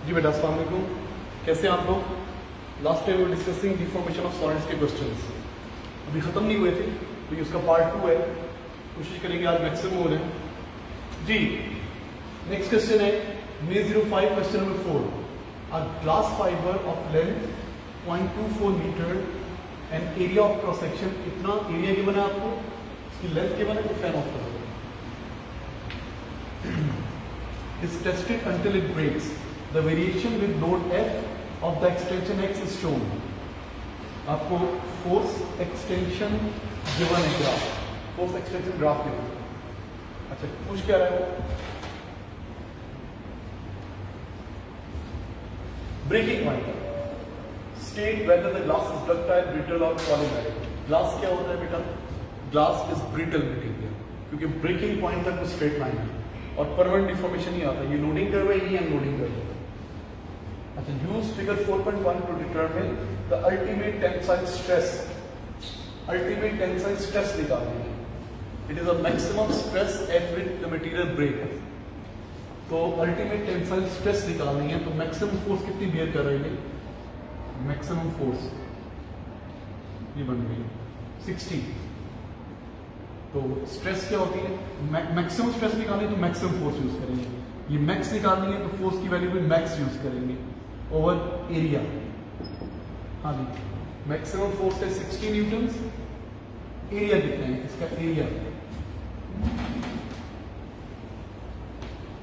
जी बेटा अस्सलाम वालेकुम, कैसे हैं आप लोग। Last time we discussing deformation of solids के क्वेश्चंस अभी ख़त्म नहीं हुए थे, तो ये उसका पार्ट 2 है। कोशिश करेंगे आज मैक्सिमम हो रहे हैं जी। नेक्स्ट क्वेश्चन है May05 question number 4। A glass fibre of length 0.24 metre and area of cross section, इतना एरिया गिवन है आपको, इसकी लेंथ गिवन है, तो फैन ऑफ करोगे। is tested until it breaks. The variation with load F of the extension X is shown. आपको force extension given है graph, force extension graph given है। अच्छा पूछ क्या रहा है वो, breaking point, state whether the glass is ductile, brittle और पॉलीमेरिक। ग्लास क्या होता है बेटा, ग्लास इज ब्रिटल मटेरियल, क्योंकि ब्रेकिंग पॉइंट तक वो स्ट्रेट लाइन है और परमानेंट डिफॉर्मेशन नहीं आता। ये लोडिंग कर्व है, ये अनलोडिंग कर्व है। अच्छा use figure 4.1 to determine the ultimate tensile stress. Ultimate tensile stress निकालनी है, it is a maximum stress at which the material break. तो अल्टीमेट टेंसाइल स्ट्रेस निकालनी है, तो मैक्सिमम फोर्स कितनी बियर कर रही है, मैक्सिमम फोर्स ये बन गई 60। तो स्ट्रेस क्या होती है, मैक्सिमम स्ट्रेस निकालनी है तो मैक्सिमम फोर्स यूज करेंगे, ये मैक्स निकालनी है तो फोर्स की वैल्यू भी मैक्स यूज करेंगे ओवर एरिया। हाँ जी, मैक्सिमम फोर्स है 60 न्यूटन, एरिया कितना है इसका, area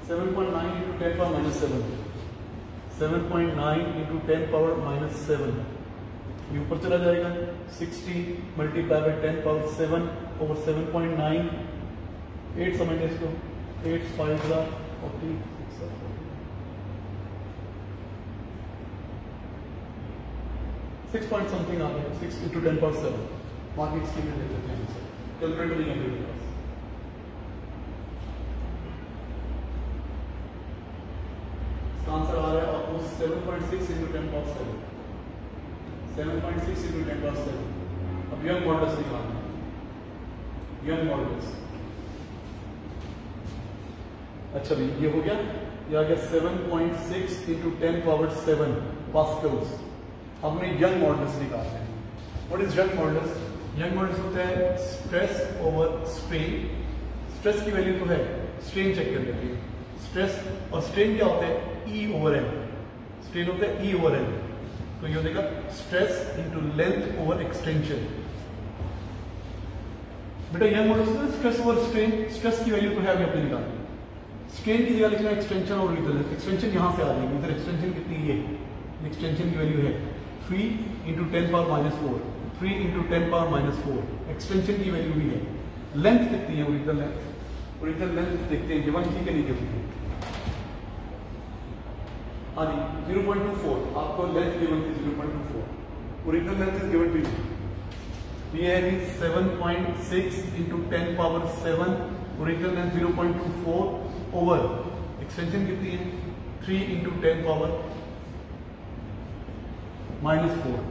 7.9 into 10 power minus 7, 7.9 into 10 power minus 7, ये ऊपर चला जाएगा। 60 मल्टीप्लाई बाई 10 पावर 7 ओवर 7.9, 8 समझिए इसको, 8 5 40 6 पॉइंट समथिंग आ गया, 6 इंटू 10 पावर 7। बाकी इसकी में देख लेते हैं, कैलकुलेटर नहीं है मेरे पास। इसका आंसर आ रहा है आपको 7.6 इंटू 10 पावर 7, 7.6 इंटू 10 पावर 7। अब यंग मॉडल्स निकालना है, यंग मॉडल्स। अच्छा भाई ये हो गया, ये आ गया 7.6 इंटू 10 पावर 7 पास्कल्स। अब हमें यंग मॉडल्स निकालना है। What is young models, young models होता है स्ट्रेस ओवर स्ट्रेन। स्ट्रेस की वैल्यू तो है, स्ट्रेन चेक कर लेते हैं। स्ट्रेस और स्ट्रेन क्या होता है, ई ओवर एन। स्ट्रेन होता है ई ओवर एन, तो ये हो जाएगा stress into length over extension. बेटा यंग मॉडल्स में स्ट्रेस ओवर स्ट्रेन, स्ट्रेस की वैल्यू तो है अभी अपने निकालनी, स्ट्रेन की जगह लिखना एक्सटेंशन और रिजल्ट। एक्सटेंशन यहां से आ जाएगी, इधर एक्सटेंशन कितनी है, एक्सटेंशन की वैल्यू है 3 into 10 power minus 4, 3 into 10 power minus 4, extension की वैल्यू भी है। लेंथ कितनी है, ओरिजिनल लेंथ, ओरिजिनल लेंथ देखते हैं गिवन की नहीं गिवन। हाँ जी 0.24, आपको लेंथ गिवन थी 0.24, original length is given to you. ये है 7.6 into 10 power 7, original length 0.24 over extension कितनी है 3 इंटू 10 पावर माइनस 4।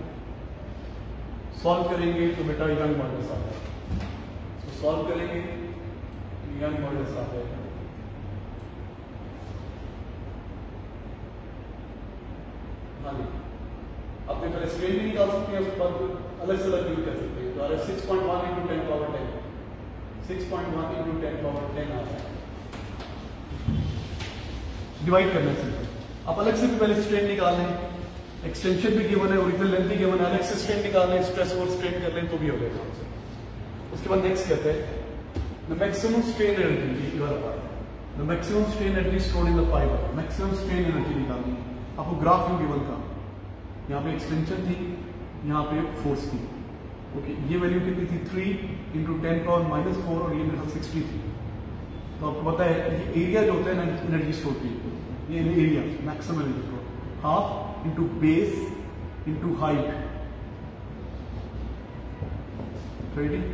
सॉल्व करेंगे तो बेटा यंग मॉडल्स आ जाएगा, तो सॉल्व करेंगे तो यंग मॉडल्स आ जाएगा। हाँ जी, अपने पहले स्ट्रेन भी निकाल सकते हैं, उसके बाद अलग से अलग यूज कर सकते हैं। तो आ रहा है 6.1 इंटू 10 पावर 10, 6.1 इंटू 10 पावर 10 आ रहा है। डिवाइड करना है, आप अलग से भी पहले स्ट्रेन निकाल लें, एक्सटेंशन भी गिवन है, ओरिजिनल लेंथ भी गिवन है, अलग से स्ट्रेन निकाल लें, स्ट्रेस और स्ट्रेन कर लें तो भी हो जाएगा। उसके बाद नेक्स्ट कहते हैं the maximum strain energy, the maximum strain energy stored in the fibre. Maximum strain energy निकालनी है, आपको ग्राफ में गिवन था, यहाँ पे एक्सटेंशन थी, यहाँ पे फोर्स थी। ओके ये वैल्यू कितनी थी 3 इंटू 10 पावर माइनस 4 और ये मेरे 60 थी। तो आपको पता है ये एरिया जो होता है ना एनर्जी स्टोर की, ये area maximum energy store, half into base into height 30,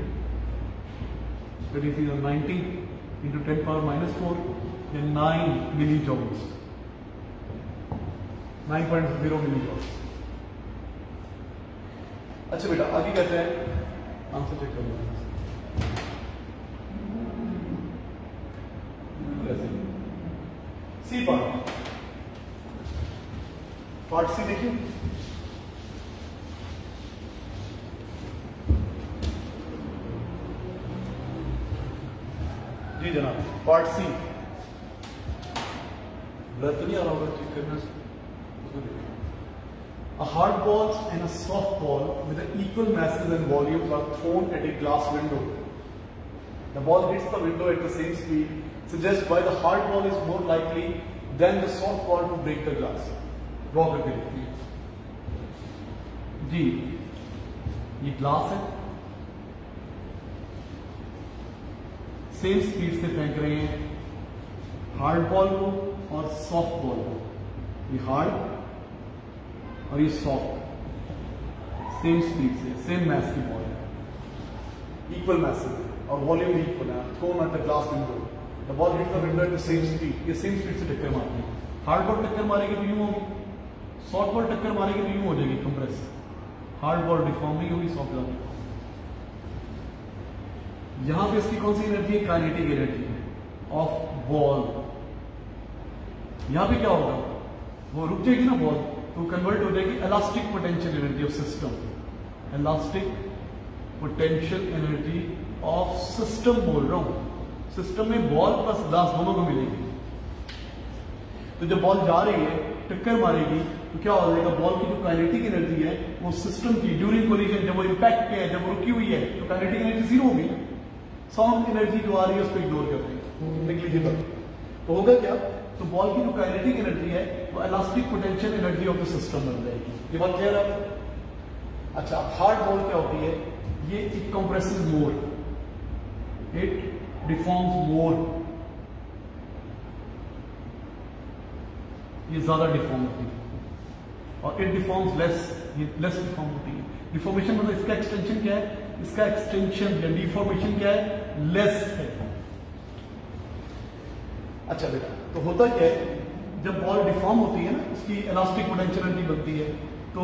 90 into 10 power minus 4 या 9 मिली जॉल्स, 9.0 मिली जॉल्स। अच्छा बेटा आगे कहते हैं, आंसर चेक कर लो। सी पार्ट पार्ट सी देखिए, जी जनाब, पार्ट सी। ब्लर तो नहीं आ रहा होगा, चेक करना। A hard ball and a soft ball with an equal masses and volumes are thrown at a glass window. The ball hits the window at the same speed, suggests why the hard ball is more likely than the soft ball to break the glass. Draw करके देखिए जी, ये glass है, same speed से फेंक रहे हैं hard ball को और सॉफ्ट बॉल को। ये हार्ड और ये सॉफ्ट, सेम स्पीड से, सेम मैस की बॉल है, इक्वल मैसेज और वॉल्यूम इक्वल है। Thrown at the glass window, the ball hit the window at the same speed. ये सेम स्पीड से टक्कर मारती है। हार्ड बॉल टक्कर मारेगी तो यूं होगी, सॉफ्ट बॉल टक्कर मारेगी तो यूं हो जाएगी कंप्रेस। हार्ड बॉल डिफॉर्म नहीं होगी, सॉफ्ट बॉल। यहां पे इसकी कौन सी एनर्जी है? Kinetic energy of ball. यहां पे क्या होगा? वो रुक जाएगी ना बॉल, तो कन्वर्ट हो जाएगी elastic potential energy of system. Elastic potential energy of system बोल रहा हूं। सिस्टम में बॉल प्लस ग्लास दोनों को मिलेगी। तो जब बॉल जा रही है, टक्कर मारेगी, तो क्या हो जाएगा? बॉल की जो काइनेटिक एनर्जी है वो सिस्टम की ड्यूरिंग कोलिजन, जब वो इंपैक्ट पे है, जब वो रुकी हुई है, तो काइनेटिक एनर्जी जीरो होगी। साउंड एनर्जी जो आ रही है उसको इग्नोर कर देंगे, निगलिजिबल। तो होगा क्या? तो बॉल की जो काइनेटिक एनर्जी है वो elastic potential energy of the system बन जाएगी। ये बात क्लियर है? अच्छा, हार्ड बॉल क्या होती है? ये it compresses more, it deforms more, ये ज्यादा डिफॉर्म होती है, और इट डिफॉर्म्स लेस, ये लेस डिफॉर्म होती है। डिफॉर्मेशन मतलब इसका एक्सटेंशन क्या है? इसका एक्सटेंशन या डिफॉर्मेशन क्या है? लेस है। अच्छा बेटा, तो होता क्या है? जब बॉल डिफॉर्म होती है ना, उसकी इलास्टिक पोटेंशियल एनर्जी बनती है। तो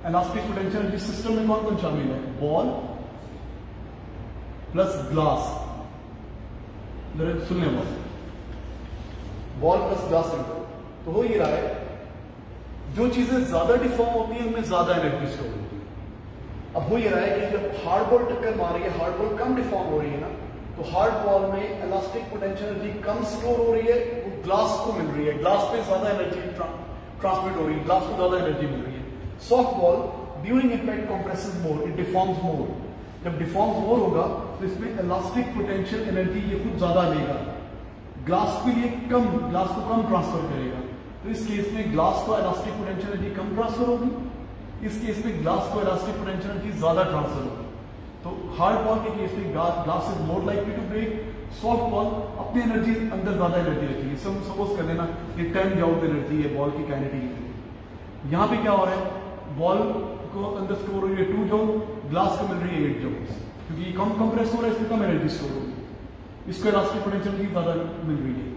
इलास्टिक पोटेंशियल एनर्जी सिस्टम में कौन कौन शामिल है? Ball plus glass. सुनने बॉल, बॉल प्लस ग्लास। तो हो ये रहा है, जो चीजें ज्यादा डिफॉर्म होती है उनमें ज्यादा एनर्जी स्टोर होती है। अब हो ये रहा है कि जब हार्ड बॉल टक्कर मार रही है, हार्ड बॉल कम डिफॉर्म हो रही है ना, तो हार्ड बॉल में इलास्टिक पोटेंशियल एनर्जी कम स्टोर हो रही है, वो ग्लास को मिल रही है। ग्लास पे ज्यादा एनर्जी ट्रांसमिट हो रही है, ग्लास को ज्यादा एनर्जी मिल रही है। Soft ball during impact compresses more, it deforms more. जब डिफॉर्म्स मोर होगा तो इसमें इलास्टिक पोटेंशियल एनर्जी ये खुद ज्यादा लेगा, ग्लास के लिए कम, ग्लास को कम ट्रांसफर करेगा। तो इस केस में ग्लास को इलास्टिक पोटेंशियल एनर्जी कम ट्रांसफर होगी, इस केस में ग्लास को इलास्टिक पोटेंशियल एनर्जी ज्यादा ट्रांसफर होगी। तो हार्ड बॉल के केस में glass is more likely to break, soft ball अपनी एनर्जी अंदर ज्यादा एनर्जी रखेगी। सपोज कर लेना ये 10 जॉउल एनर्जी है बॉल की काइनेटिक एनर्जी। यहां पे क्या हो रहा है? बॉल को अंदर स्टोर हो रही है 2 जॉउल, ग्लास को मिल रही है 8 जॉउल, क्योंकि कम कंप्रेस हो रहा है, इसमें कम एनर्जी स्टोर होगी। इसको इलास्टिक पोटेंशियल एनर्जी ज्यादा मिल रही है।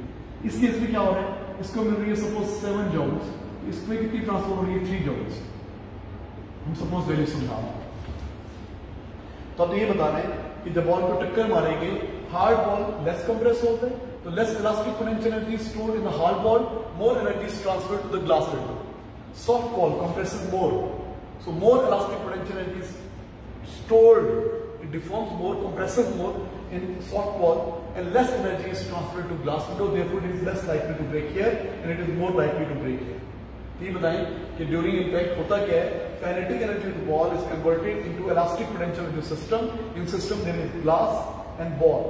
इस केस में क्या हो रहा है? इसको मिल रही है सपोज 7 जॉउल्स, इसमें कितनी ट्रांसफर हो रही है? 3 जॉउल्स। हम सपोज वैल्यू समझा रहे हैं। तो अब ये बता रहे हैं कि जब बॉल को टक्कर मारेंगे, हार्ड बॉल लेस कंप्रेस होता है, तो less elastic potential energy stored in the hard ball, more energy is transferred to the glass window. Soft ball compresses more, so more elastic potential energy is stored, it deforms more, compresses more in soft ball, and less energy is transferred to glass window, therefore it is less likely to break here and it is more likely to break here. ये बताएं कि during impact होता क्या है? Kinetic energy of the ball is converted into elastic potential of the system. In system there is glass and ball.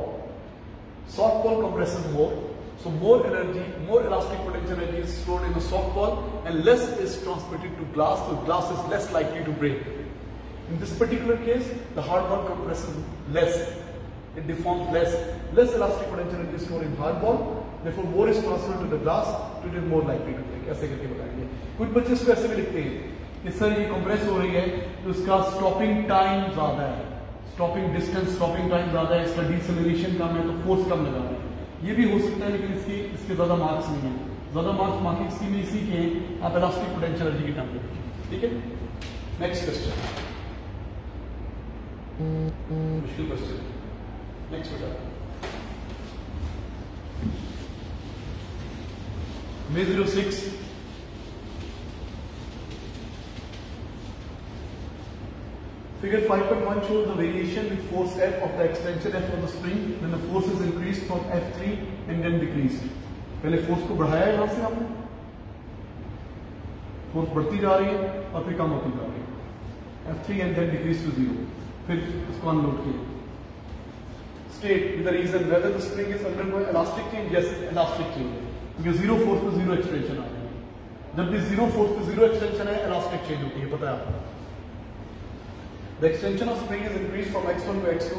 Soft ball compresses more, so more energy, more elastic potential energy is stored in the soft ball and less is transmitted to glass, so glass is less likely to break. In this particular case, the hard ball compresses less, it deforms less elastic potential energy is stored in hard ball, therefore more is transferred to the glass, so it is more likely to break. ऐसे करके बताएंगे। कुछ बच्चे इसको ऐसे भी लिखते हैं कि सर ये कंप्रेस हो रही है तो इसका स्टॉपिंग टाइम ज्यादा है, स्टॉपिंग डिस्टेंस, स्टॉपिंग टाइम ज्यादा है, इसका डिसेलरेशन कम है, तो फोर्स कम लगा रहे हैं। ये भी हो सकता है, लेकिन इसके ज्यादा मार्क्स नहीं है। ज्यादा मार्क्स मार्किंग स्कीम में इसी के आप इलास्टिक पोटेंशियल एनर्जी की टर्म पे लिखिए। ठीक है, नेक्स्ट क्वेश्चन, मुश्किल क्वेश्चन। नेक्स्ट बेटा, May 06 Figure 5.1 shows the variation with force F of the extension F of the spring when the force is increased from F3 and then decreased. पहले force को बढ़ाया यहां से हमने, फोर्स बढ़ती जा रही है और फिर कम होती जा रही है, F3 and then decrease to 0. फिर इसको अनलोड किया. State with the reason whether the spring is undergoing elastic change. Yes, elastic change है क्योंकि जीरो फोर्स पे जीरो एक्सटेंशन आ रही है. जब भी जीरो फोर्स पे जीरो एक्सटेंशन है इलास्टिक चेंज होती है, पता है आपको. The extension of spring is increased from x1 to x2.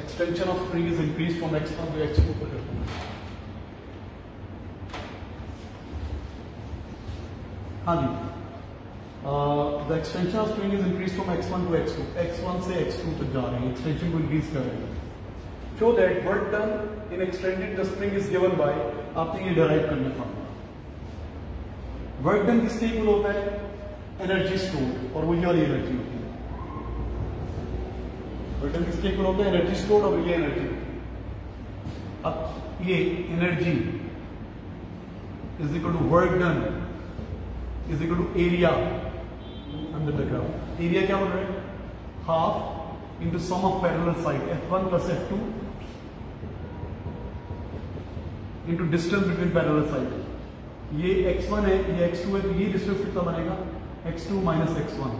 Extension of spring is increased from x1 to x2. हाँ जी. The extension of spring is increased from x1 to x2. x1 से x2 तक जा रहे हैं, extension को increase कर रहे हैं. Show that work done in extending the spring is given by, आपने ये derive करना फॉर्मूला. वर्क डन किसके इक्वल होता है? एनर्जी स्टोर, और वही वाली एनर्जी होती है. वर्क डन किसके इक्वल होता है? एनर्जी स्टोर और ये एनर्जी. अब ये energy is equal to work done is equal to area under the graph. Area क्या बोल रहे हैं? Half into sum of parallel side F1 plus F2 into distance between parallel side. ये x1 है, ये x2 है, तो ये डिस्टेंस कितना बनेगा? x2 minus x1.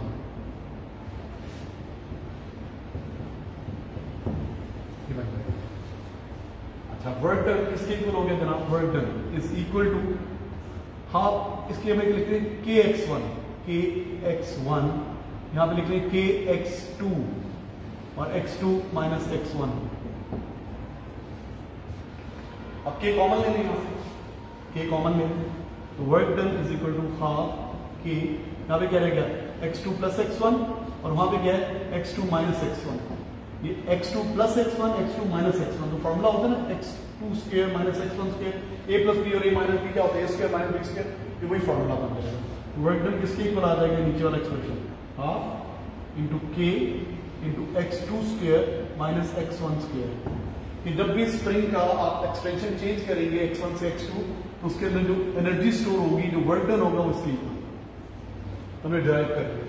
अच्छा, वर्क डन किसके इक्वल हो गया जनाब? Work done is equal to half, इसकी हमें लिखते हैं kx1, यहां पे लिख रहे हैं kx2 और x2 माइनस x1. अब k कॉमन लेंगे, यहां से k कॉमन लेंगे तो work done is equal to half k. यहां पे क्या रह गया? x2 प्लस x1 और वहां पे क्या है? x2 minus x1. ये x2 plus x1 x2 minus x1, तो फॉर्मूला होता है ना x2 square minus x1 square, a plus b और a माइनस b क्या होता है? a square minus b square. ये वही फॉर्मूला बन जाएगा. वर्क डन किसके इक्वल आ जाएगा? नीचे वाला expression half into k into x2 square minus x1 square. कि जब भी स्प्रिंग का आप एक्सटेंशन चेंज करेंगे x1 से x2 तो उसके अंदर जो एनर्जी स्टोर होगी, जो वर्क डन होगा, उसके इक्वल हमने ड्राइव कर लिया.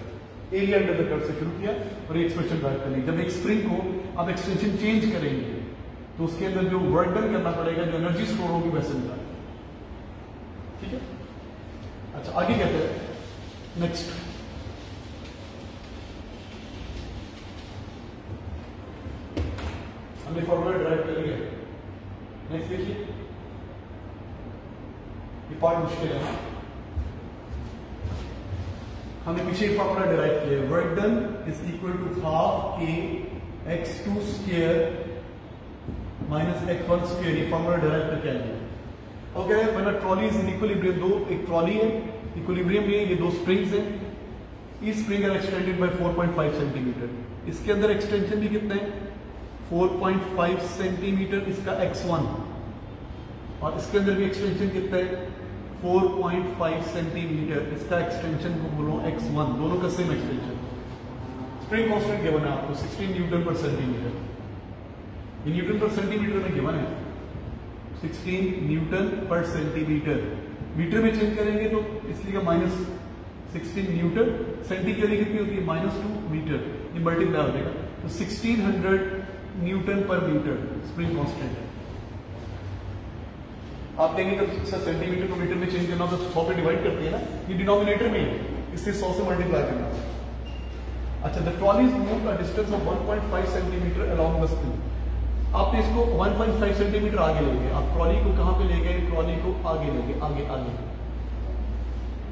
एरिया अंडर द कर्व से शुरू किया और ये एक्सप्रेशन ड्राइव कर लिया. जब एक स्प्रिंग को आप एक्सटेंशन चेंज करेंगे तो उसके अंदर जो वर्क डन करना पड़ेगा, जो एनर्जी स्टोर होगी, वैसे मिला. ठीक है. अच्छा, आगे कहते हैं नेक्स्ट. हमने फॉर्मूला ड्राइव कर लिया. नेक्स्ट देखिए, ये पार्ट मुश्किल है ना. हमने पीछे फॉर्मूला डिराइव किया. Work done is equal to half k x2 square minus x1 square. ये फॉर्मूला डिराइव करके आएंगे. ओके, मैंने ट्रॉली इज इन इक्विलिब्रियम. दो, एक ट्रॉली है इक्विलिब्रियम में, ये दो स्प्रिंग्स हैं. इस spring are extended by 4.5 centimetre. इसके अंदर एक्सटेंशन भी कितना है? 4.5 सेंटीमीटर इसका x1, और इसके अंदर भी एक्सटेंशन कितना है? 4.5 सेंटीमीटर इसका एक्सटेंशन को बोलो x1. दोनों का same extension. Spring constant given है आपको 16 न्यूटन पर सेंटीमीटर. ये न्यूटन पर सेंटीमीटर में गिवन है 16 न्यूटन पर सेंटीमीटर. मीटर में चेंज करेंगे तो इसलिए माइनस 16 न्यूटन. सेंटी के लिए कितनी होती है? -2 मीटर. ये मल्टीप्लाई हो जाएगा तो 1600 न्यूटन पर मीटर स्प्रिंग कांस्टेंट है. आप देंगे तो सेंटीमीटर को मीटर में चेंज करना तो 100 पे डिवाइड करते हैं ना, ये डिनोमिनेटर में है, इससे 100 से मल्टीप्लाई करना. अच्छा, the trolley is moved a distance of 1.5 centimetre along the spring. आपने इसको 1.5 सेंटीमीटर आगे ले गए. आप ट्रॉली को कहां पे ले गए? ट्रॉली को आगे ले गए, आगे आगे.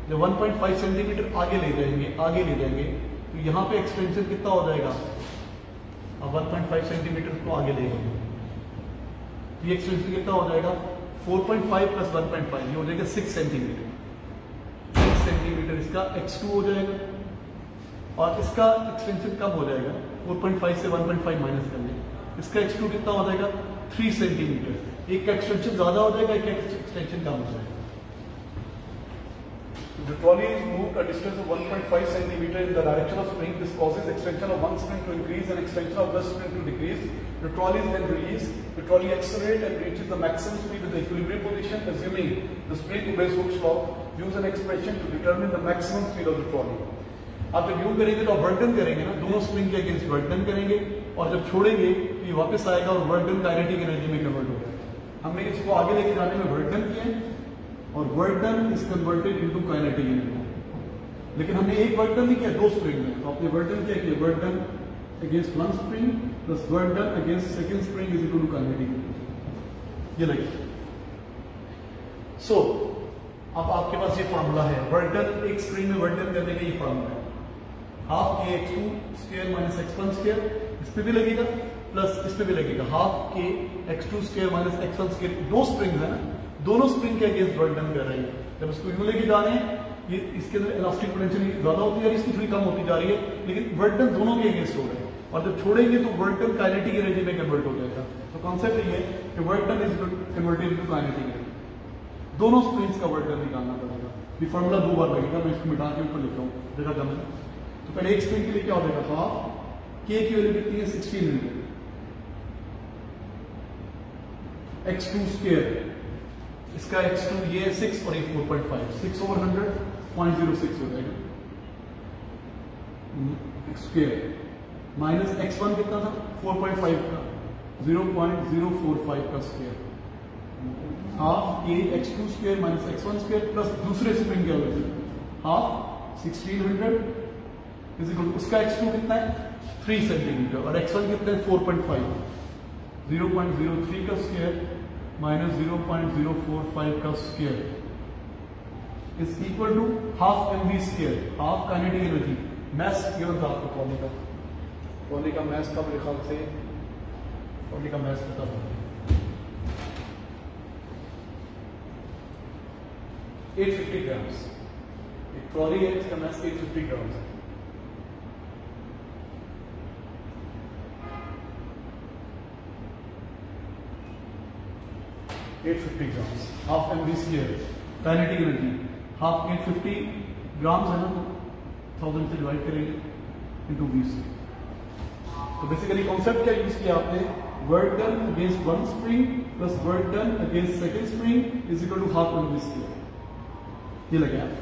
जब 1.5 सेंटीमीटर आगे ले जाएंगे तो यहां पे एक्सटेंशन कितना हो जाएगा? अब 1.5 सेंटीमीटर को आगे ले गए, ये एक्सटेंशन कितना हो जाएगा? 4.5 प्लस 1.5, ये हो जाएगा 6 सेंटीमीटर. 6 सेंटीमीटर इसका x2 हो जाएगा, और इसका एक्सटेंशन कम हो जाएगा. 4.5 से 1.5 माइनस कर लें, इसका x2 कितना हो जाएगा? 3 सेंटीमीटर. एक का एक्सटेंशन ज्यादा हो जाएगा, एक का एक्सटेंशन कम हो जाएगा. The trolley is moved a distance of 1.5 centimeter in the direction of spring. This causes extension of one spring to increase and extension of the spring to decrease. The trolley is then released. The trolley accelerates and reaches the maximum speed with the equilibrium position, assuming the spring obeys Hooke's law. Use an expression to determine the maximum speed of the trolley. आप जब यूं करेंगे तो work done करेंगे ना, दोनों spring के against work done करेंगे, और जब छोड़ेंगे तो ये वापस आएगा और वर्क डन काइनेटिक एनर्जी में कन्वर्ट हो जाएगा। हमने इसको आगे लेके जाने में वर्क डन किया और work done is converted into kinetic energy. लेकिन हमने एक वर्क डन नहीं किया, दो स्प्रिंग में, तो आपने वर्क डन किया कि work done against one spring plus work done against second spring is equal to kinetic energy. ये लगे। सो अब आपके पास ये फॉर्मूला है, वर्क डन एक स्प्रिंग में वर्क डन करने का ये फॉर्मूला है, हाफ के x2 square minus x1 square, इस पे भी लगेगा प्लस इस पे भी लगेगा, हाफ के x2 square minus x1 square. दो स्प्रिंग्स है ना, दोनों स्प्रिंग के अगेंस्ट वर्क डन कर रहे हैं। जब इसको यूं लेके जा रहे हैं, ये इसके अंदर इलास्टिक पोटेंशियल ज्यादा होती है और इसकी थोड़ी कम होती जा रही है, लेकिन वर्क डन दोनों के अगेंस्ट हो रहे हैं, और जब छोड़ेंगे तो वर्क डन काइनेटिक एनर्जी में कन्वर्ट हो जाएगा। तो कॉन्सेप्ट ये है कि work done is converted into kinetic energy. दोनों स्प्रिंग्स का वर्क डन निकालना पड़ेगा। ये फॉर्मूला दो बार लगेगा, मैं इसको मिटा के ऊपर लिख रहा हूँ, देखा जब तो पहले एक स्प्रिंग के लिए क्या हो जाएगा, हाफ के की वैल्यू कितनी है 1600, x2 स्क्वायर, इसका x2 ये 6 और ये 4.5, 6 over 100 0.06 हो जाएगा x स्क्वायर, माइनस x1 कितना था 4.5 का 0.045 का स्क्वायर, हाफ के x2 square minus x1 square plus दूसरे स्प्रिंग के value half 1600 is equal to, उसका x2 कितना है 3 सेंटीमीटर और x1 कितना है 4.5, 0.03 का स्क्वायर माइनस 0.045 का square is equal to half mv square, half kinetic energy. Maths given था आपको पॉली का मैथ्स का मेरे ख्याल से पॉली का मैथ्स पता था 850 ग्राम्स, एक ट्रॉली है इसका मैथ्स 850 ग्राम्स है। grams, half mv square kinetic energy, half 850 grams है ना, तो 1000 से डिवाइड करेंगे इनटू v से। तो बेसिकली कॉन्सेप्ट क्या यूज किया आपने, work done against one spring plus work done against second spring is equal to half mv square, ये लगे आप।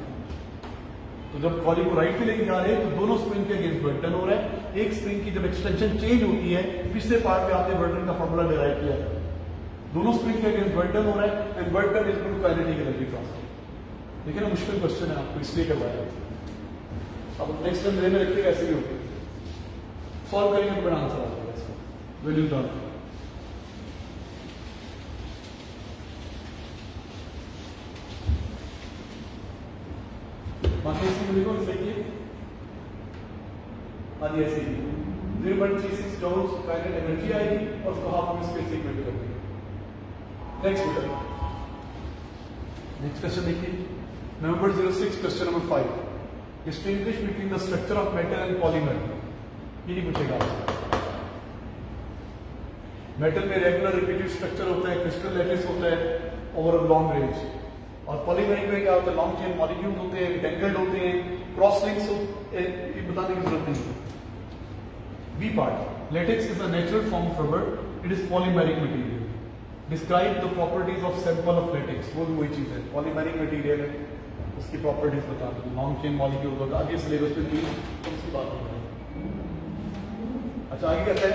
तो जब कॉली को राइट पे लेके जा रहे हैं तो दोनों स्प्रिंग के अगेंस्ट वर्क डन हो रहा है। एक स्प्रिंग की जब एक्सटेंशन चेंज होती है, पिछले पार्ट में आपने वर्क डन का फॉर्मूला डिराइव किया है, दोनों स्प्रिंग के अगेंस्ट वर्क डन हो रहा है and work done is equal to kinetic energy transfer. देखिए ना, मुश्किल क्वेश्चन है, आपको इसलिए करवाया। अब नेक्स्ट टाइम में रखिएगा, ऐसे ही होगी, सॉल्व करेंगे तो बड़ा आंसर आ जाएगा इसका, वैल्यू डाल। बाकी इसमें लिखो, देखिए आदि ऐसे ही 0.36 जूल्स काइनेटिक एनर्जी आएगी और उसको हाफ में स्पेस इक्वल कर देंगे। नेक्स्ट क्वेश्चन, नेक्स्ट क्वेश्चन देखिए, number 06 question number 5, distinguish between the structure of metal and polymer. ये नहीं पूछेगा आपसे। मेटल में रेगुलर रिपीटेड स्ट्रक्चर होता है, क्रिस्टल लैटिस होता है ओवर लॉन्ग रेंज, और पॉलीमर में क्या होता है, लॉन्ग चेन मॉलिक्यूल होते हैं, टेंगल्ड होते हैं, क्रॉस लिंक्स, ये बताने की जरूरत नहीं है। B part, latex is a natural form of rubber, it is polymeric material. Describe the properties of sample of latex. वो भी वही चीज है, पॉलीमेरिक मटेरियल है, उसकी प्रॉपर्टीज बता दो, लॉन्ग चेन मॉलिक्यूल होगा, आगे सिलेबस में भी उसकी बात होगी। अच्छा, आगे कहता है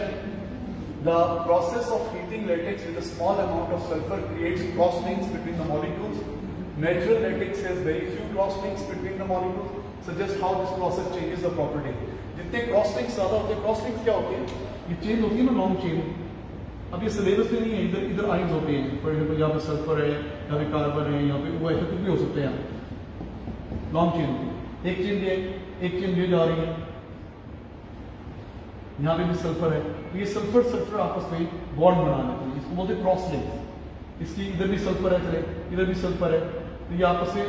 the process of heating latex with a small amount of sulphur creates cross links between the molecules. Natural latex has very few cross links between the molecules. Suggest how this process changes the property. जितने cross links ज्यादा होते हैं, cross links क्या होते हैं, ये chain होती है ना, लॉन्ग चेन। अब ये सिलेबस में नहीं है, इधर इधर आइंस होते हैं, फॉर एग्जाम्पल यहाँ पे सल्फर है, यहाँ पे कार्बन है, यहाँ पे वो ऐसे कुछ भी हो सकते हैं, लॉन्ग चेन होती है। एक चेन ये, एक चेन ये जा रही है, यहाँ पे भी सल्फर है, तो ये सल्फर सल्फर आपस में बॉन्ड बना लेते हैं, इसको बोलते हैं क्रॉस लिंक्स। इसकी इधर भी सल्फर है, चले इधर भी सल्फर है, तो ये आपस में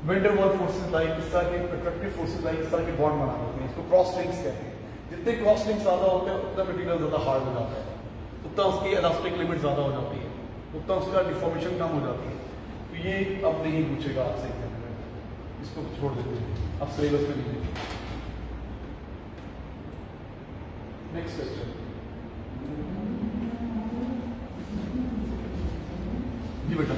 वेंडर वॉल फोर्सेस लाइक इस तरह के, एट्रैक्टिव फोर्सेस लाइक इस तरह के बॉन्ड बना लेते हैं, इसको क्रॉस लिंक्स कहते हैं। जितने क्रॉस लिंक्स ज्यादा होते हैं उतना मटेरियल ज्यादा हार्ड हो जाता है, उतना उसकी इलास्टिक लिमिट ज्यादा हो जाती है, उतना उसका डिफॉर्मेशन कम हो जाती है। तो ये अब नहीं पूछेगा आपसे, इसको छोड़ देते हैं, अब सिलेबस में नहीं। नेक्स्ट क्वेश्चन जी बेटा,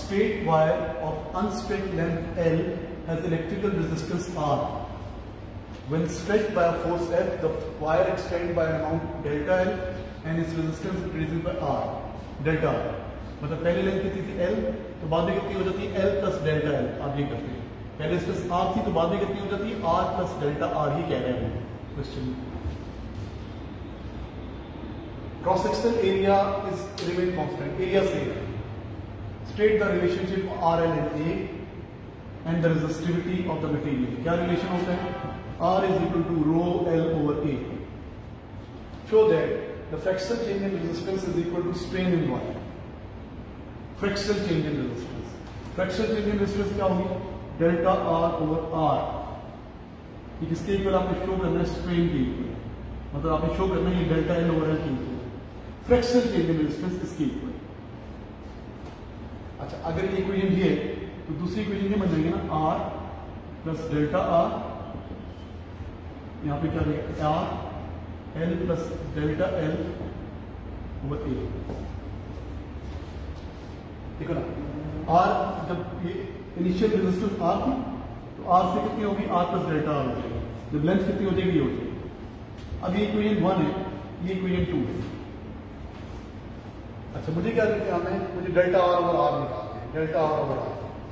straight wire of unstraight length L has electrical resistance R. When stretched by a force F, the wire extends by an amount delta L and its resistance increases by R. Delta R. मतलब पहले length कितनी थी L, तो बाद में कितनी हो जाती है L प्लस डेल्टा L. आप ये करते हैं, पहले स्ट्रेस R थी तो बाद में कितनी हो जाती है R प्लस डेल्टा R ही कह रहे हैं question. Cross sectional area is remain constant. Area same. State the relationship of RL and A and the resistivity of the material. क्या relation होता है? R is equal to rho L over A. Show that the fractional change in resistance is equal to strain in wire. Fractional change in resistance. Fractional change in resistance क्या होगी? Delta R over R. ये किसके equal आपने show करना है? Strain के equal. मतलब आपने शो करना है ये डेल्टा L over L के equal. Fractional change in resistance इसके इक्वल. अच्छा, अगर ये इक्वेशन ये है तो दूसरी इक्वेशन ये बन जाएगी ना R प्लस डेल्टा R. यहां पे क्या रहेगा? R L plus delta L over A. देखो ना, R जब ये इनिशियल रेजिस्टेंस R थी तो R से कितनी होगी? R प्लस डेल्टा R हो जाएगी. जब लेंथ कितनी हो जाएगी? ये हो जाएगी. अब ये इक्वेशन 1 है, ये इक्वेशन 2 है. अच्छा, मुझे क्या निकालना है? मुझे डेल्टा आर ओवर आर निकालना है. डेल्टा आर ओवर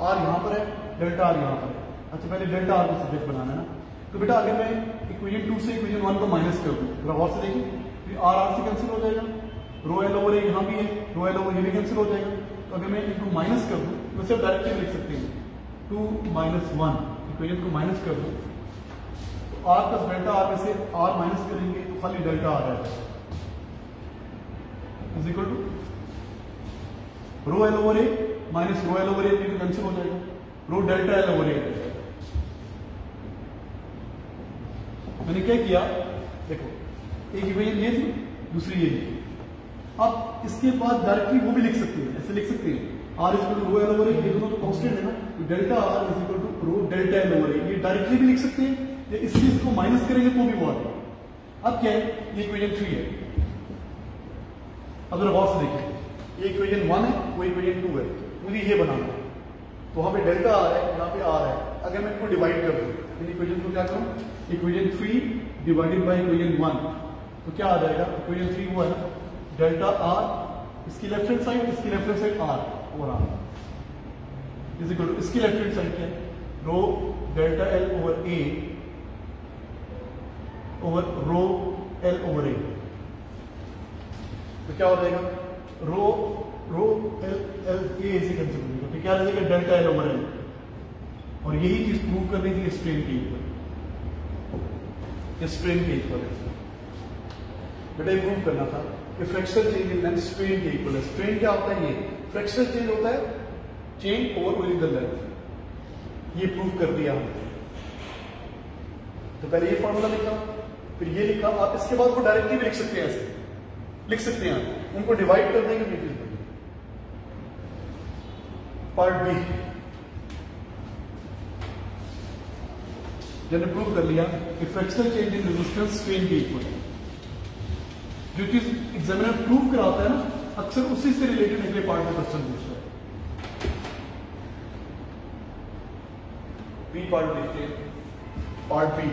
आर यहाँ पर है, डेल्टा आर यहाँ पर है. अच्छा, पहले डेल्टा आर को सब्जेक्ट बनाना है ना. तो बेटा अगर मैं इक्वेशन 2 से इक्वेशन 1 को माइनस कर दूँ, थोड़ा और से देखिए, तो आर आर से कैंसिल हो जाएगा. रो एल ओवर ए यहाँ भी है, रो एल ओवर ये भी कैंसिल हो जाएगा. तो अगर मैं इनको माइनस कर दूँ तो सिर्फ डायरेक्टली लिख सकते हैं 2 माइनस 1. इक्वेशन को माइनस कर दूँ तो आर प्लस डेल्टा आर में से आर माइनस करेंगे तो खाली डेल्टा आर आएगा is equal to rho L over A minus rho L over A cancel हो जाएगा. Rho delta L over A. मैंने क्या किया? देखो, एक इक्वेशन ये थी, दूसरी ये थी. अब इसके बाद डायरेक्टली वो भी लिख सकते हैं, ऐसे लिख सकते हैं R is equal to rho L over A. ये दोनों तो कांस्टेंट है ना, तो delta R is equal to rho delta L over A. ये डायरेक्टली भी लिख सकते हैं, या इस चीज को माइनस करेंगे तो भी वो आता है. अब क्या है? ये इक्वेशन 3 है. अब जरा गौर से देखिए, ये इक्वेशन 1 है, वो इक्वेशन 2 है. मुझे ये बनाना है, तो वहां पे डेल्टा आर है, यहाँ पे आर है. अगर मैं इनको डिवाइड कर दूं, इन इक्वेशन को क्या करूं? इक्वेशन 3 डिवाइडेड बाय इक्वेशन 1, तो क्या आ जाएगा? इक्वेशन 3 वो है ना, डेल्टा आर, इसकी लेफ्ट हैंड साइड, इसकी left hand side R over R is equal to, इसकी लेफ्ट हैंड साइड क्या है? Rho delta L over A over rho L over A. तो क्या हो जाएगा? रो एल एल ए से कैंसिल हो जाएगा. तो क्या रहेगा? Delta L over L. और यही चीज प्रूव करनी थी स्ट्रेन के इक्वल. स्ट्रेन के इक्वल है बेटा, ये प्रूव करना था कि fractional change in length strain के इक्वल है. स्ट्रेन क्या होता है? ये फ्रैक्शनल चेंज होता है चेंज ओवर ओरिजिनल लेंथ. ये प्रूव कर दिया हमने. तो पहले ये फॉर्मूला लिखा, फिर ये लिखा. आप इसके बाद को डायरेक्टली भी लिख सकते हैं, ऐसे लिख सकते हैं. उनको डिवाइड कर देंगे बीच में. पार्ट बी जब प्रूव कर लिया कि fractional change in resistance strain के इक्वल है. जो चीज एग्जामिनर प्रूव कराता है ना, अक्सर उसी से रिलेटेड अगले पार्ट में क्वेश्चन पूछता है. बी पार्ट देखते हैं. Part B,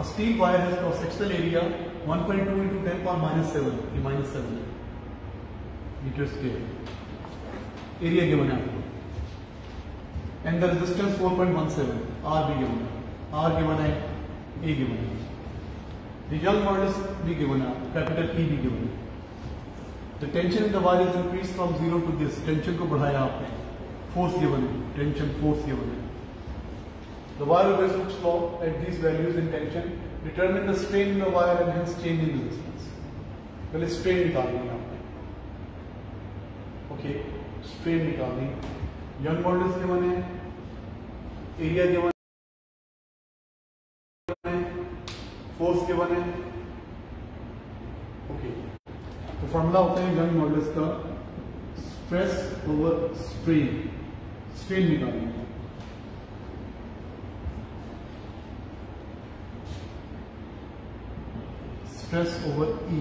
a steel wire has cross sectional area 1.2 into 10 power minus 7, ये minus 7 metre square. Area given है आपको, एंड द रेजिस्टेंस 4.17. आर भी गिवन है, आर गिवन है, ए गिवन है. द यंग मॉडुलस भी गिवन है, कैपिटल ई भी गिवन है. The tension in the wire is increase from 0 to this. Tension को बढ़ाया आपने. फोर्स गिवन है, टेंशन फोर्स गिवन है. The wire obeys Hooke's law at these values in tension. Determine the strain in the wire and hence change in resistance. पहले strain निकालनी है आपने. Okay, strain निकालनी. Young modulus गिवन है, area given है, force given है. Okay, तो formula होता है young modulus का stress over strain. strain निकालनी है. स्ट्रेस ओवर ई,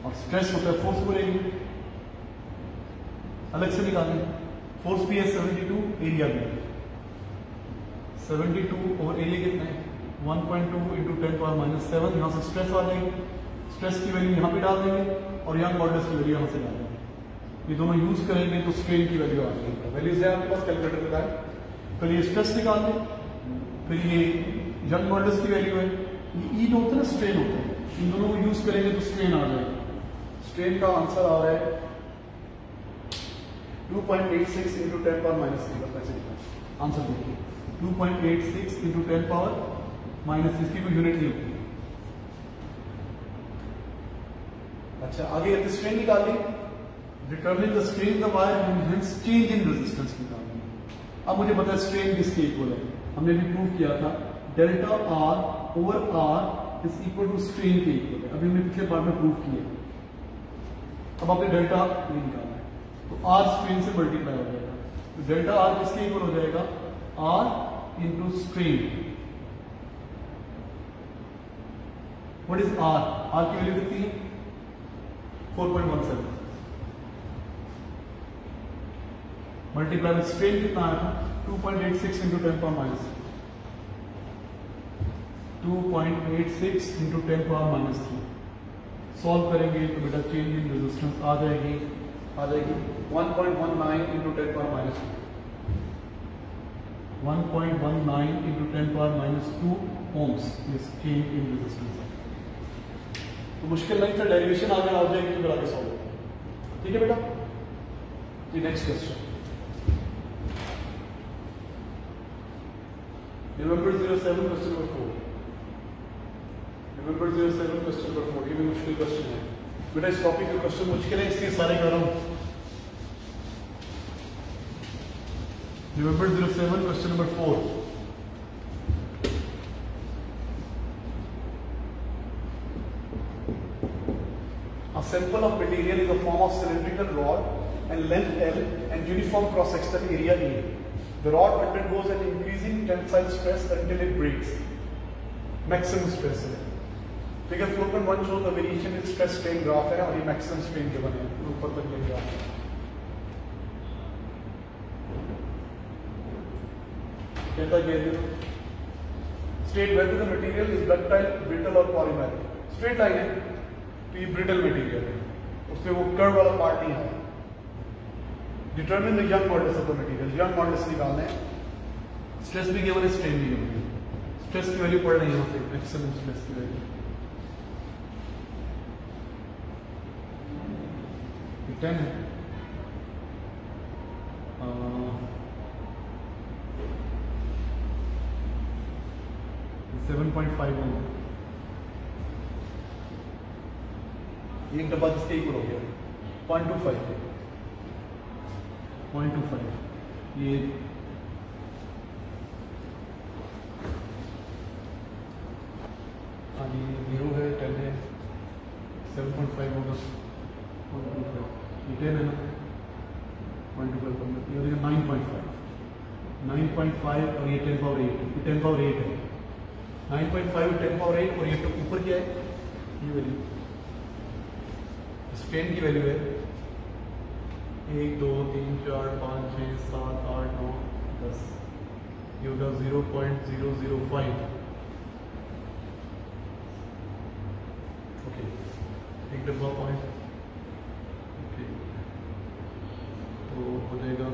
और स्ट्रेस होता है फोर्स को लेंगे. अलग से निकालें। फोर्स पी है 72, एरिया भी 72 और एरिया कितना है 1.2 इंटू 10⁻⁷। यहाँ से स्ट्रेस आ जाएगी, स्ट्रेस की वैल्यू यहाँ पे डाल देंगे और यंग मॉडुलस की वैल्यू यहाँ से डाल देंगे। ये दोनों यूज करेंगे तो स्ट्रेन की वैल्यू आ जाएगी। वैल्यूज है आपके पास, कैलकुलेटर पे है। फिर ये स्ट्रेस निकाल दें, फिर ये यंग मॉडुलस की वैल्यू है, ये ई जो होता है ना स्ट्रेन होता है, इन दोनों को यूज करेंगे तो स्ट्रेन आ जाएगा। स्ट्रेन का आंसर आ रहा है 2.86 इंटू 10⁻⁻3। आंसर देखिए 2.86 इंटू 10⁻⁻6 की कोई यूनिट नहीं होती। अच्छा आगे स्ट्रेन निकालिए। Determine the strain the wire and hence change in resistance निकालिए। अब मुझे पता है स्ट्रेन किसके इक्वल है, हमने भी प्रूव किया था delta R over R is equal to strain के इक्वल है। अभी हमने पिछले बार में प्रूव किया। अब आपने डेल्टा ये निकालना है तो आर स्ट्रेन से मल्टीप्लाई हो जाएगा, तो डेल्टा आर किसके इक्वल हो जाएगा R into strain. What is R? R की वैल्यू कितनी है 4.17 मल्टीप्लाई विद स्ट्रेन कितना आया था 2.86 इंटू 10⁻⁻3 2.86 इंटू 10⁻⁻3। सॉल्व करेंगे तो बेटा चेंज इन रेजिस्टेंस आ जाएगी 1.19 into 10⁻⁻2 1.19 into 10⁻⁻2 ohms is change in resistance. तो मुश्किल नहीं था, डेरिवेशन आगे आ जाएगी तो आगे सॉल्व। ठीक है बेटा जी। Next question November 07 question number 4। November 07 question number 4 ये भी मुश्किल क्वेश्चन है बेटा। इस टॉपिक के क्वेश्चन मुश्किल है इसलिए सारे कर रहा हूं। November 07 question number 4। A sample of material in the form of cylindrical rod and length L and uniform cross-sectional area A. The rod undergoes an increasing tensile stress until it breaks. Maximum stress है। Figure 4.1 shows the variation in stress strain graph है और ये maximum strain के बने हैं ऊपर तक ये ग्राफ। कहता क्या है? State whether the material is ductile, brittle or polymeric. Straight line है तो ये brittle material है, उसमें वो कर्व वाला पार्ट नहीं है। Determine the Young modulus of the material. Young modulus निकालना है। स्ट्रेस भी गिवन है, स्ट्रेन भी गिवन है। स्ट्रेस की वैल्यू पढ़ रही है यहाँ पे, मैक्सिमम स्ट्रेस की वैल्यू 10 है। 7.51 एक डब्बा किसके इक्वल हो गया 0.25 ये आगे 0 है 10 है 7.5 होगा 0.25 ये 10 है ना 0.25 ये हो जाएगा 9.5 और ये 10 पावर 8 ये 10 पावर 8 है 9.5 10 पावर 8 और ये तो ऊपर क्या है ये वैल्यू स्ट्रेन की वैल्यू है 1 2 3 4 5 6 7 8 9 10 ये होगा 0.005 ओके एक डब्बा पॉइंट ओके तो हो जाएगा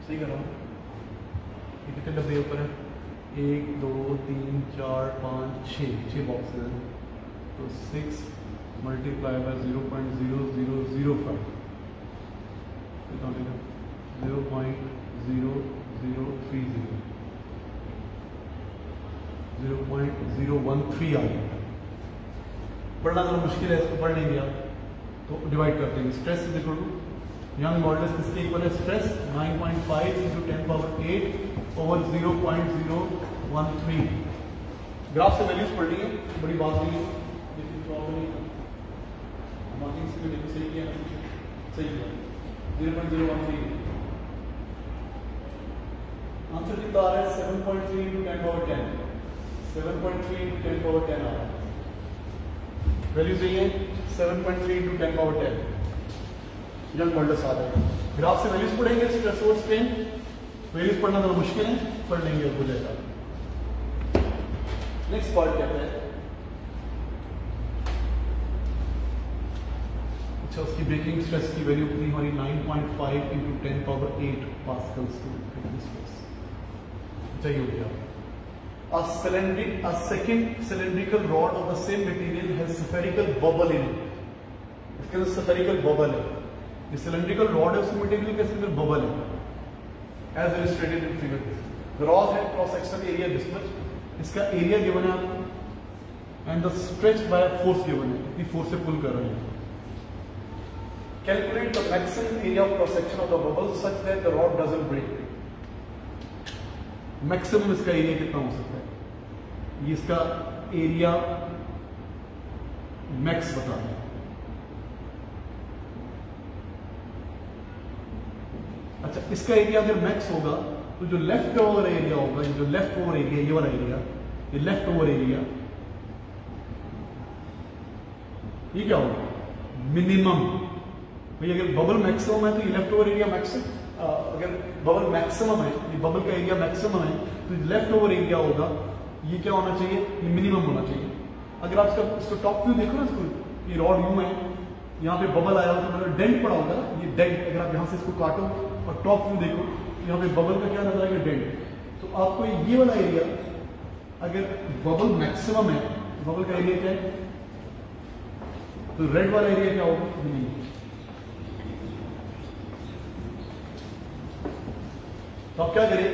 सही कर रहा हूँ ये कितने डब्बे ऊपर है 1 2 3 4 5 6 बॉक्सेस हैं तो 6 मल्टीप्लाई बाय 0.0005 कितना होगा 0.0030 0.013 आ गया। पढ़ना थोड़ा मुश्किल है, इसको पढ़ लेंगे आप तो डिवाइड कर देंगे। Stress is equal to Young modulus किसके इक्वल है stress 9.5 into 10 power 8 over 0.013। Graph से वैल्यूज पढ़ ली है, बड़ी बात नहीं है, लेकिन प्रॉब्लम नहीं है मार्किंग से भी सही किया सही किया 0.013। आंसर कितना आ रहा है 7.3 इंटू 10 पावर 10 7.3 इंटू 10 पावर 10 आ रहा है वैल्यू सही है 7.3 × 10 पावर 10 यंग मॉडल्स आ जाएगा। ग्राफ से वैल्यूज पढ़ेंगे, स्ट्रेस और स्ट्रेन वैल्यूज पढ़ना थोड़ा मुश्किल है, पढ़ लेंगे हो जाएगा। नेक्स्ट पार्ट कहते हैं अच्छा उसकी ब्रेकिंग स्ट्रेस की वैल्यू कितनी हमारी 9.5 × 10 पावर 8 पास्कल्स की ब्रेकिंग स्ट्रेस चाहिए हो गया। A second cylindrical rod of the same material has spherical bubble in it. इसके अंदर spherical bubble है। ये cylindrical rod है, उसके मटेरियल के अंदर bubble है, as illustrated in figure. The rod had cross sectional area this much. इसका एरिया गिवन है आपको, and the stretch by force given है, कितनी फोर्स से पुल कर रहे हैं। Calculate the maximum area of cross section of the bubble such that the rod doesn't break. Maximum इसका एरिया कितना हो सकता है, ये इसका एरिया मैक्स बता दें। अच्छा इसका एरिया अगर मैक्स होगा तो जो लेफ्ट ओवर एरिया होगा, ये जो लेफ्ट ओवर एरिया, ये वाला एरिया, ये लेफ्ट ओवर एरिया, ये क्या होगा मिनिमम। भाई अगर बबल मैक्सिमम है तो ये लेफ्ट ओवर एरिया मैक्सिमम, अगर बबल मैक्सिमम है, ये बबल का एरिया मैक्सिमम है तो लेफ्ट ओवर एरिया होगा, ये क्या होना चाहिए, ये मिनिमम होना चाहिए। अगर आप इसका टॉप व्यू देखो ना, इसको ये रॉड यूं है, यहाँ पे बबल आया होगा तो मतलब डेंट पड़ा होगा ना, ये डेंट, अगर आप यहाँ से इसको काटो और टॉप व्यू देखो, यहाँ पे बबल का क्या नजर आएगा, डेंट। तो आपको ये वाला एरिया, अगर बबल मैक्सिमम है, बबल का एरिया क्या है, तो रेड वाला एरिया क्या होगा, नहीं। तो आप क्या करें,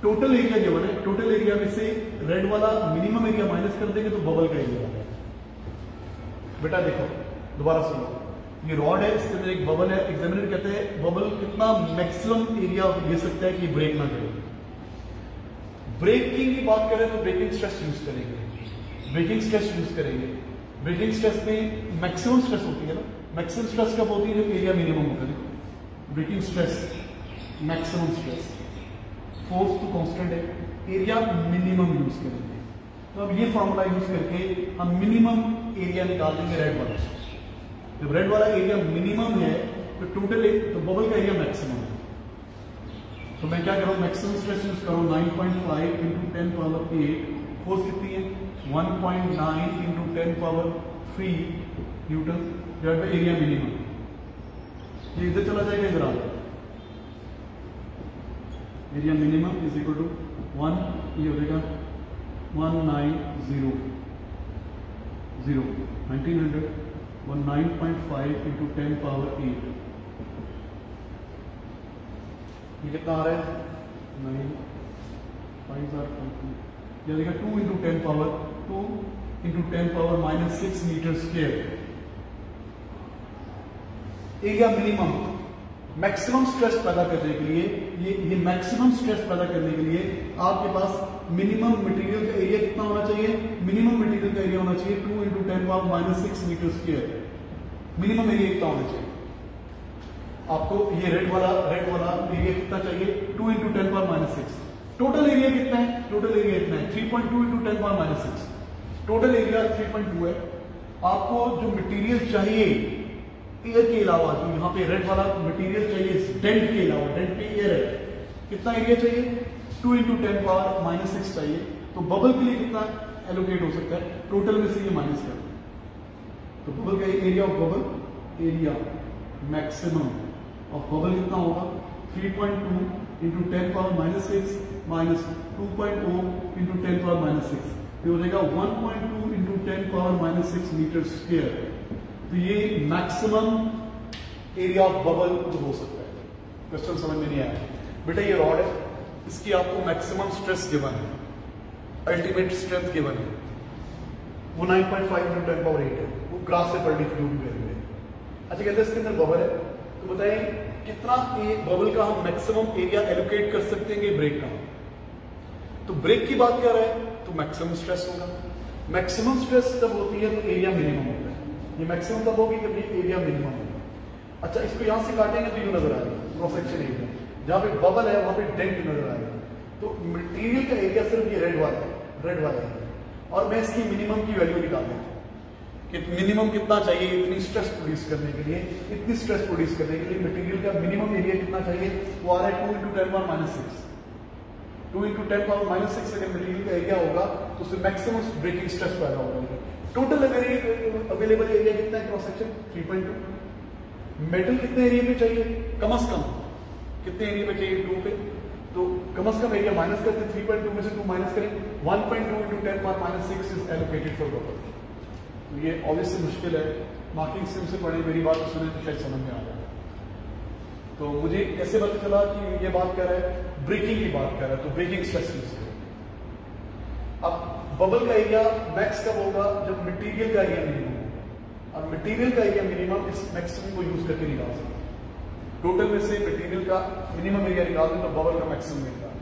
टोटल एरिया जो है, टोटल एरिया में से रेड वाला मिनिमम एरिया माइनस कर देंगे तो बबल का एरिया आ जाएगा। बेटा देखो दोबारा सुनो, ये रॉड है, इसके अंदर एक बबल है, एग्जामिनर कहते हैं बबल कितना मैक्सिमम एरिया ले सकता है कि ब्रेक ना करे। ब्रेकिंग की बात करें तो ब्रेकिंग स्ट्रेस यूज करेंगे, ब्रेकिंग स्ट्रेस यूज करेंगे। ब्रेकिंग स्ट्रेस में मैक्सिमम स्ट्रेस होती है ना, मैक्सिमम स्ट्रेस कब होती है, जब एरिया मिनिमम होता है। Breaking stress maximum stress, force तो कांस्टेंट है, एरिया मिनिमम यूज करेंगे। तो अब ये फॉर्मूला यूज करके हम मिनिमम एरिया निकाल देंगे रेड वाला। जब रेड वाला एरिया मिनिमम है तो टोटल तो बबल का एरिया मैक्सिमम है। तो मैं क्या करूं, मैक्सिमम स्ट्रेस यूज करूं 9.5 × 10 पावर 8, फोर्स कितनी है 1.9 × 10 power 3 newton divide by area minimum. ये इधर चला जाएगा, इधर आ जाएगा, area minimum is equal to 1, ये हो जाएगा 1900 1900 9.5 × 10 पावर 8, ये कितना आ रहा है 9 5 ये देखा 2 × 10 power -6 metre square. Area minimum maximum stress पैदा करने के लिए, ये मैक्सिमम स्ट्रेस पैदा करने के लिए आपके पास मिनिमम मटेरियल का एरिया कितना होना चाहिए, मिनिमम मटेरियल का एरिया होना चाहिए 2 × 10 power -6 metre square. Minimum area कितना होना चाहिए आपको, ये रेड वाला एरिया कितना चाहिए 2 × 10 पावर -6। टोटल एरिया कितना है, टोटल एरिया इतना है 3.2 × 10 पावर -6, टोटल एरिया 3.2 है। आपको जो मटेरियल चाहिए एयर के अलावा, जो यहाँ पे रेड वाला मटेरियल चाहिए डेंट के अलावा, डेंट पे एयर है, कितना एरिया चाहिए 2 × 10 पावर -6 चाहिए। तो बबल के लिए कितना एलोकेट हो सकता है, टोटल में से ये माइनस कर, तो बबल का area of bubble, area maximum of bubble कितना होगा 3.2 × 10 पावर -6 -2.0 × 10 पावर -6, ये हो जाएगा 1.2 × 10 पावर -6 मीटर स्क्वायर। तो ये मैक्सिमम एरिया ऑफ बबल हो सकता है। क्वेश्चन समझ में नहीं आया बेटा, ये रॉड है, इसकी आपको मैक्सिमम स्ट्रेस गिवन है, अल्टीमेट स्ट्रेंथ गिवन है, वो 9.5 × 10 पावर 8 है, वो ग्राफ से पढ़ने की जरूरी वैल्यू है। अच्छा कहते हैं इसके अंदर बबल है, तो बताइए कितना बबल का हम मैक्सिमम एरिया एलोकेट कर सकते हैं ब्रेक का। तो ब्रेक की बात कर रहे हैं तो मैक्सिमम स्ट्रेस होगा। मैक्सिमम स्ट्रेस जब होती है तो एरिया मिनिमम होता है। ये मैक्सिमम तब होगी जब ये एरिया मिनिमम होगा। अच्छा इसको यहां से काटेंगे तो ये नजर आएगा क्रॉस सेक्शन एरिया, जहां पे बबल है वहां पे डेंट नजर आएगा। तो मटेरियल का एरिया सिर्फ ये रेड वाला है, और मैं इसकी मिनिमम की वैल्यू निकाल देता हूं। कि मिनिमम कितना चाहिए इतनी स्ट्रेस प्रोड्यूस करने के लिए, इतनी स्ट्रेस प्रोड्यूस करने के लिए मटेरियल का मिनिमम एरिया कितना चाहिए, वो आ रहा है 2 × 10⁻⁶। 2 × 10⁻⁶ अगर मटेरियल का एरिया होगा तो उससे मैक्सिमम ब्रेकिंग स्ट्रेस पैदा होगा। टोटल अवेलेबल एरिया कितना है क्रॉस सेक्शन 3.2। मेटल कितने एरिया पे चाहिए, कम से कम कितने एरिया पे चाहिए 2 पे, तो कम से कम एरिया माइनस करते 3.2 में से 2 माइनस करें, 1.2 × 10⁻⁶ इज एलोकेटेड फॉर बबल। ये ऑब्वियसली मुश्किल है, मार्किंग सिम से पढ़े, मेरी बात सुने तो शायद समझ में आ जाए। तो मुझे कैसे पता चला कि ये बात कर रहा है, ब्रेकिंग की बात कर रहा है, तो ब्रेकिंग स्ट्रेस यूज करें। अब बबल का एरिया मैक्स कब होगा, जब मटेरियल का एरिया मिनिमम होगा, और मटेरियल का एरिया मिनिमम इस मैक्सिमम को यूज करके निकाल सकते हैं। टोटल में से मटेरियल का मिनिमम एरिया निकाल दें तो बबल का मैक्सिमम मिलता है।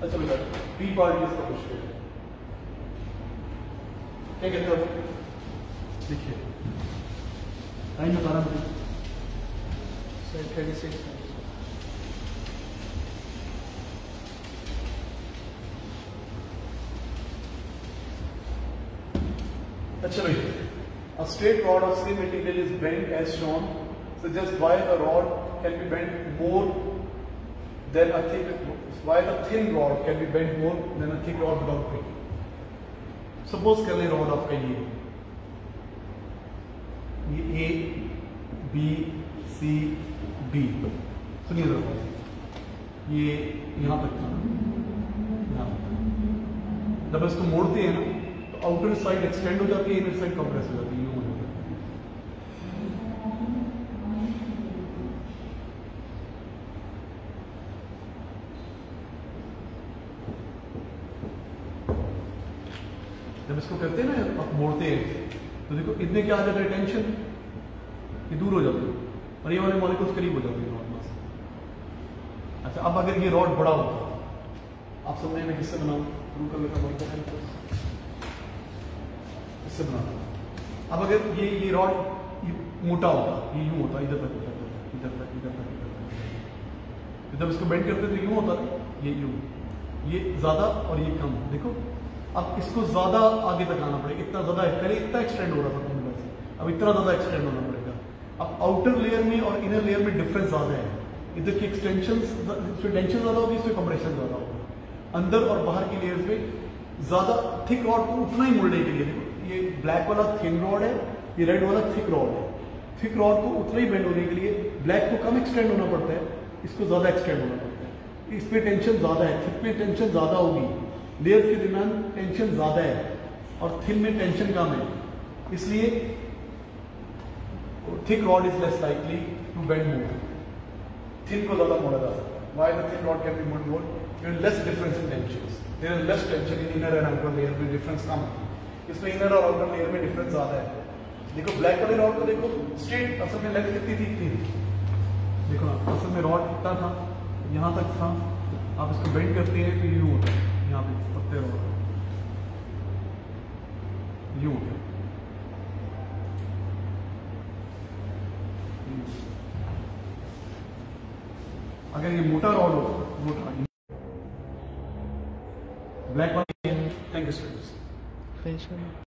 अच्छा बेटा, पी पार्ट इसका क्वेश्चन क्या कहते हो, देखिए टाइम बता रहा हूँ 36। अच्छा भाई, a straight rod of same material is bent as shown, suggest why the rod can be bent more than a thick, why the thin rod can be bent more than a thick rod without breaking। Suppose कर ले rod आपका ये A B C D, सुनिए जरा, ये यहां तक था, जब इसको मोड़ते हैं ना तो आउटर साइड एक्सटेंड हो जाती है, इनर साइड कंप्रेस हो जाती है, यूं हो जाती है। जब इसको करते हैं ना, आप मोड़ते हैं तो देखो इतने क्या आ जाता है, टेंशन ये दूर हो जाती है और ये वाले मॉलिक्यूल्स करीब हो जाते हैं रॉड में। अच्छा, अब अगर ये रॉड बड़ा होता, आप समझे मैं किससे बनाऊं, इससे बनाता। अब अगर ये रॉड मोटा होता, ये यूं होता, इधर तक इधर तक इधर तक इधर तक, जब इसको बेंड करते तो यूं होता, ये यूं, ये ज्यादा और ये कम। देखो अब इसको ज्यादा आगे तक आना पड़ेगा, इतना ज्यादा है, पहले इतना एक्सटेंड हो रहा था फॉर्मूला से, अब इतना ज्यादा एक्सटेंड होना पड़ेगा। अब आउटर लेयर में और इनर लेयर में डिफरेंस ज्यादा है, इधर की एक्सटेंशन, इसमें टेंशन ज्यादा होगी, इसमें कंप्रेशन ज्यादा होगा। अंदर और बाहर की लेयर्स में ज्यादा थिक रॉड को उतना ही मोड़ने के लिए, देखो ये ब्लैक वाला थिन रॉड है, ये रेड वाला थिक रॉड है। थिक रॉड को उतना ही बेंड होने के लिए ब्लैक को कम एक्सटेंड होना पड़ता है, इसको ज्यादा एक्सटेंड होना पड़ता है। इस पे टेंशन ज्यादा है, थिक में टेंशन ज्यादा होगी, लेयर्स के दरमियान टेंशन ज्यादा है और थिन में टेंशन कम है, इसलिए thick rod is less likely to bend more. Thin को ज्यादा मोड़ा जा सकता है। Why the thin rod can be bend more, there is less difference in tensions, there is less tension in inner and outer layer में, difference कम है। इसमें इनर और आउटर लेयर में डिफरेंस ज्यादा है। देखो ब्लैक वाले रॉड को देखो, स्ट्रेट असल में लेंथ कितनी थी, देखो ना, असल में रॉड कितना था, यहां तक था, आप इसको बेंड करते हैं तो यूं होता है, यहाँ पे पत्ते हो रहे यूं होता है। अगर ये मोटा रॉड हो, मोटा ब्लैक वाली, थैंक यू स्टूडेंट्स।